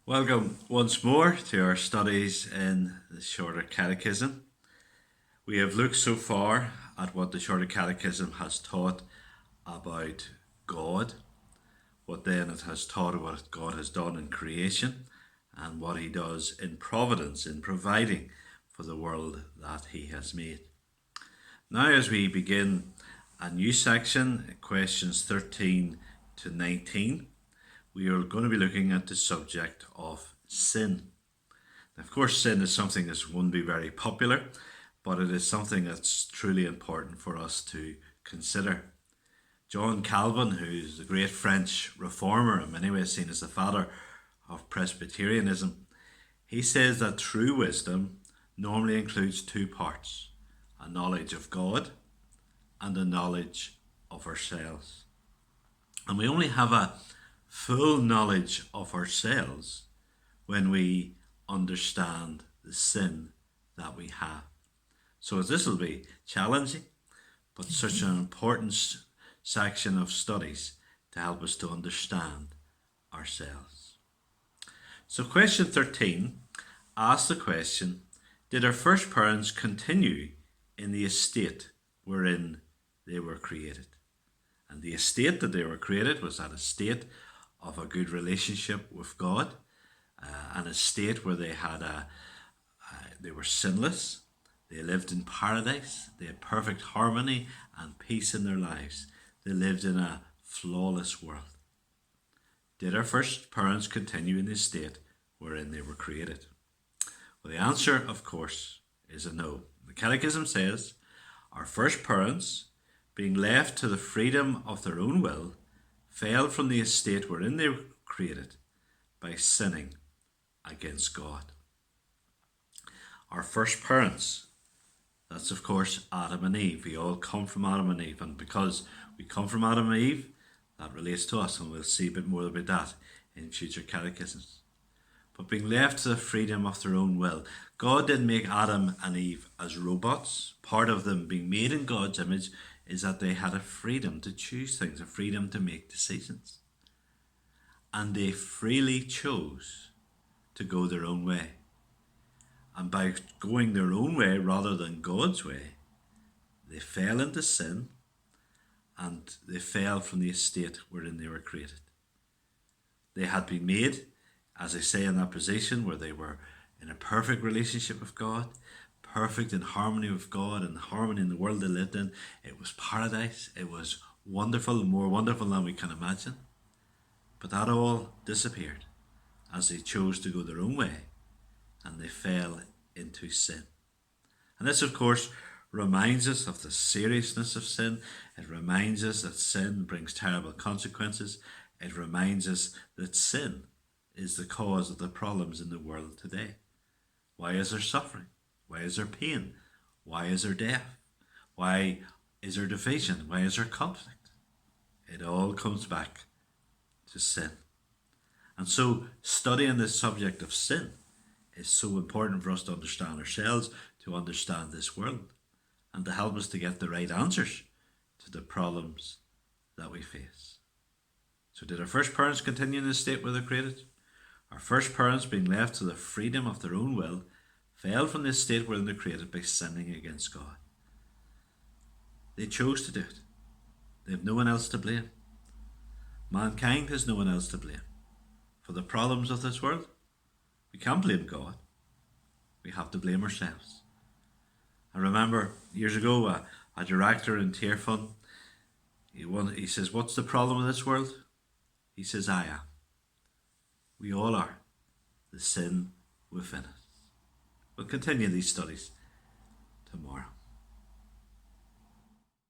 Welcome once more to our studies in the Shorter Catechism. We have looked so far at what the Shorter Catechism has taught about God, what then it has taught about what God has done in creation, and what He does in providence, in providing for the world that He has made. Now, as we begin a new section, questions 13 to 19, we are going to be looking at the subject of sin. Of course, sin is something that won't be very popular, but it is something that's truly important for us to consider. John Calvin, who's the great French reformer, in many ways seen as the father of Presbyterianism, he says that true wisdom normally includes two parts: a knowledge of God and a knowledge of ourselves. And we only have a full knowledge of ourselves when we understand the sin that we have. So this will be challenging, but such an important section of studies to help us to understand ourselves. So question 13 asks the question, did our first parents continue in the estate wherein they were created? And the estate that they were created was that estate of a good relationship with God, an estate where they were sinless, they lived in paradise, they had perfect harmony and peace in their lives. They lived in a flawless world. Did our first parents continue in the estate wherein they were created? Well, the answer, of course, is a no. The Catechism says, our first parents, being left to the freedom of their own will, fell from the estate wherein they were created by sinning against God. Our first parents, that's of course Adam and Eve. We all come from Adam and Eve, and because we come from Adam and Eve, that relates to us, and we'll see a bit more about that in future catechisms. But being left to the freedom of their own will, God didn't make Adam and Eve as robots. Part of them being made in God's image is that they had a freedom to choose things, a freedom to make decisions. And they freely chose to go their own way. And by going their own way rather than God's way, they fell into sin and they fell from the estate wherein they were created. They had been made, as I say, in that position where they were in a perfect relationship with God, perfect in harmony with God and harmony in the world they lived in. It was paradise. It was wonderful, more wonderful than we can imagine. But that all disappeared as they chose to go their own way and they fell into sin. And this, of course, reminds us of the seriousness of sin. It reminds us that sin brings terrible consequences. It reminds us that sin is the cause of the problems in the world today. Why is there suffering? Why is there pain? Why is there death? Why is there division? Why is there conflict? It all comes back to sin. And so studying this subject of sin is so important for us to understand ourselves, to understand this world, and to help us to get the right answers to the problems that we face. So did our first parents continue in the state where they were created? Our first parents, being left to the freedom of their own will, fell from the state where they were created by sinning against God. They chose to do it. They have no one else to blame. Mankind has no one else to blame. For the problems of this world, we can't blame God. We have to blame ourselves. I remember years ago, a director in Tearfun, he says, what's the problem with this world? He says, I am. We all are. The sin within us. We'll continue these studies tomorrow.